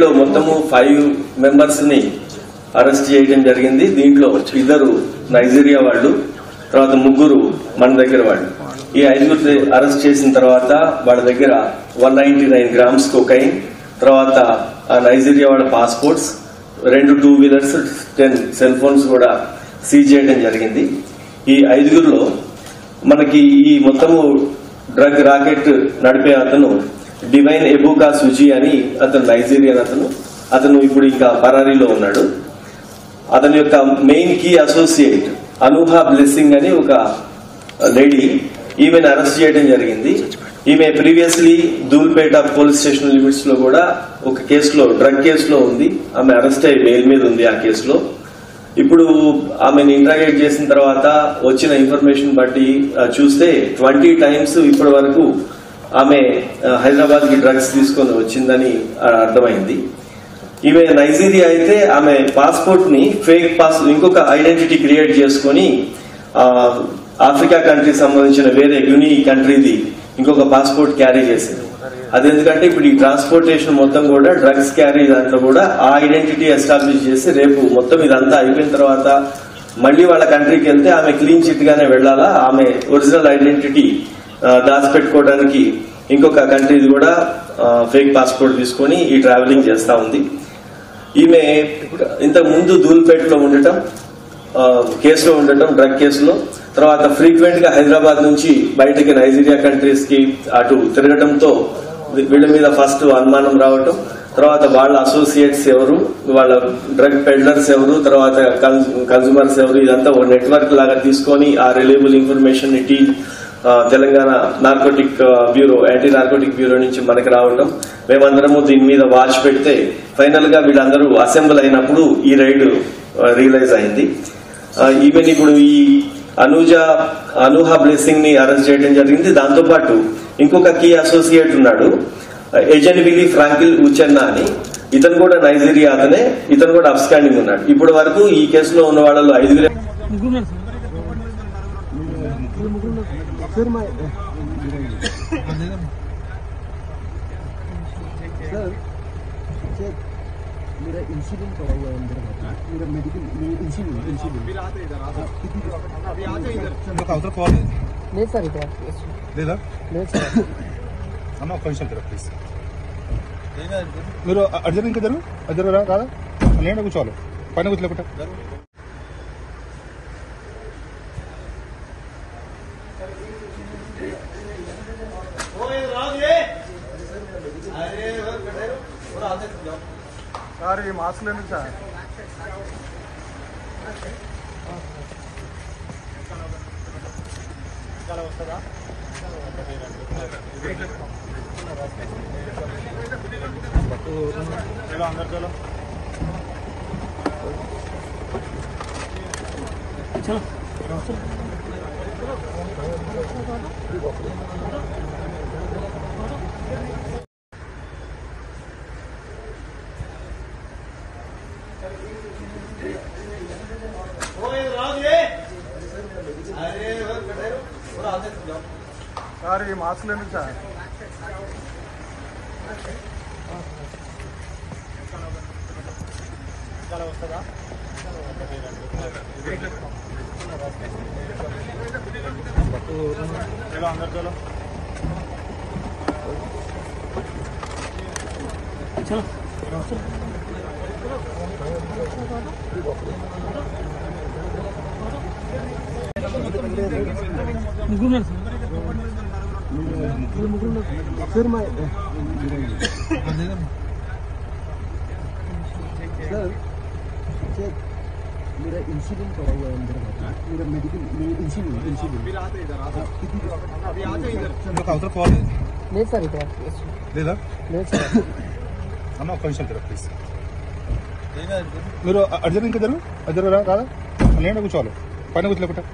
మొత్తము 5 మెంబర్స్ ని అరెస్ట్ చేయడం జరిగింది. దీంట్లో 2 నైజీరియా వాళ్ళు, తర్వాత 3 మన దగ్గర వాళ్ళు. ఈ 5 అరెస్ట్ చేసిన తర్వాత వాళ్ళ దగ్గర 199 గ్రామ్స్ కోకైన్, తర్వాత నైజీరియా వాళ్ళ పాస్పోర్ట్స్, 2 2 వీలర్స్, 10 సెల్ ఫోన్స్ కూడా సీజ్ చేయడం జరిగింది. ఈ 5లో మనకి ఈ మొత్తము డ్రగ్ రాకెట్ నడిపే అతను డివైన్ ఎబుకా సుజీ అని అతను నైజీరియన్ అతను ఇప్పుడు ఇంకా పరారీలో ఉన్నాడు. అతని యొక్క మెయిన్ కీ అసోసియేట్ అనూహా బ్లెస్సింగ్ అని ఒక లేడీ, ఈమెను అరెస్ట్ చేయడం జరిగింది. ఈమె previously Dhoolpet police station limits లో కూడా ఒక కేసులో, డ్రగ్ కేసులో ఉంది. ఆమె అరెస్ట్ అయ్యి బెయిల్ మీద ఉంది ఆ కేసులో. ఇప్పుడు ఆమెను ఇంట్రాగేట్ చేసిన తర్వాత వచ్చిన ఇన్ఫర్మేషన్ బట్టి చూస్తే 20 టైమ్స్ ఇప్పటి వరకు ఆమె హైదరాబాద్ కి డ్రగ్స్ తీసుకొని వచ్చిందని అర్థమైంది. ఈమె నైజీరియా అయితే ఆమె పాస్పోర్ట్ ని ఫేక్ ఇంకొక ఐడెంటిటీ క్రియేట్ చేసుకుని ఆఫ్రికా కంట్రీ సంబంధించిన వేరే యుని కంట్రీది ఇంకొక పాస్పోర్ట్ క్యారీ చేసింది. అదెందుకంటే ఇప్పుడు ఈ ట్రాన్స్పోర్టేషన్ మొత్తం కూడా డ్రగ్స్ క్యారీ దాంట్లో కూడా ఆ ఐడెంటిటీ ఎస్టాబ్లిష్ చేసి రేపు మొత్తం ఇదంతా అయిపోయిన తర్వాత మళ్లీ వాళ్ళ కంట్రీకి వెళ్తే ఆమె క్లీన్ చిట్ గానే వెళ్లాలా. ఆమె ఒరిజినల్ ఐడెంటిటీ దాచిపెట్టుకోవడానికి ఇంకొక కంట్రీది కూడా ఫేక్ పాస్పోర్ట్ తీసుకుని ఈ ట్రావెలింగ్ చేస్తా ఉంది. ఈమె ఇంతకు ముందు ధూల్పేటలో ఉండటం, కేసులో ఉండటం, డ్రగ్ కేసులో, తర్వాత ఫ్రీక్వెంట్ గా హైదరాబాద్ నుంచి బయటకి నైజీరియా కంట్రీస్ కి అటు తిరగటంతో వీళ్ళ మీద ఫస్ట్ అనుమానం రావటం, తర్వాత వాళ్ళ అసోసియేట్స్ ఎవరు, వాళ్ళ డ్రగ్ పెడ్లర్స్ ఎవరు, తర్వాత కన్స్యూమర్స్ ఎవరు, ఇదంతా ఒక నెట్వర్క్ లాగా తీసుకొని ఆ రిలయబుల్ ఇన్ఫర్మేషన్ ని Telangana narcotic bureau, anti narcotic bureau నుంచి మనకి రావటం, మేమందరము దీని మీద వాచ్ పెడితే ఫైనల్ గా వీళ్ళందరూ అసెంబ్ల్ అయినప్పుడు ఈ రైడ్ రియలైజ్ అయింది. ఈవెన్ ఇప్పుడు ఈ అనూహా బ్లెస్సింగ్ ని అరెస్ట్ చేయడం జరిగింది. దాంతోపాటు ఇంకొక కీ అసోసియేట్ ఉన్నాడు, ఎజెన్విలి ఫ్రాంకిల్ ఉచెన్నా అని. ఇతను కూడా నైజీరియా అతనే, ఇతను కూడా అబ్స్కాండింగ్ ఉన్నాడు. ఇప్పటి వరకు ఈ కేసులో ఉన్న వాళ్ళలో 5 सर मैं सर चेक मेरा इंसुलिन पड़ा हुआ है अंदर, मेरा मेडिकल इंसुलिन अभी आते इधर उधर कॉल नहीं सर, इधर ले ला नहीं सर అన్న ఒక నిమిషం జర ప్లీజ్. మీరు అర్జున్ ఇంకా అర్జున్ కాదా నేను కూర్చోవాలి పైన కూర్చోలేకుంటా. సార్ ఈ మాస్క్ లేదు సార్. వస్తుందా అందరు చలో సార్ ఈ మాస్క్ లేదు సార్. వస్తుందా అందరు చలో చలో सर मैं सर चेक मेरा इंसुलिन पड़ा हुआ है अंदर, मेरा मेडिकल इंसुलिन अभी आते इधर उधर कॉल नहीं सर, इधर ले ला नहीं सर అన్న ఒక నిమిషం జర ప్లీజ్. మీరు అర్జున్ ఇంకా అర్జున్ కాదా నేను కూర్చోవాలి పైన కూర్చోలేకుంటా.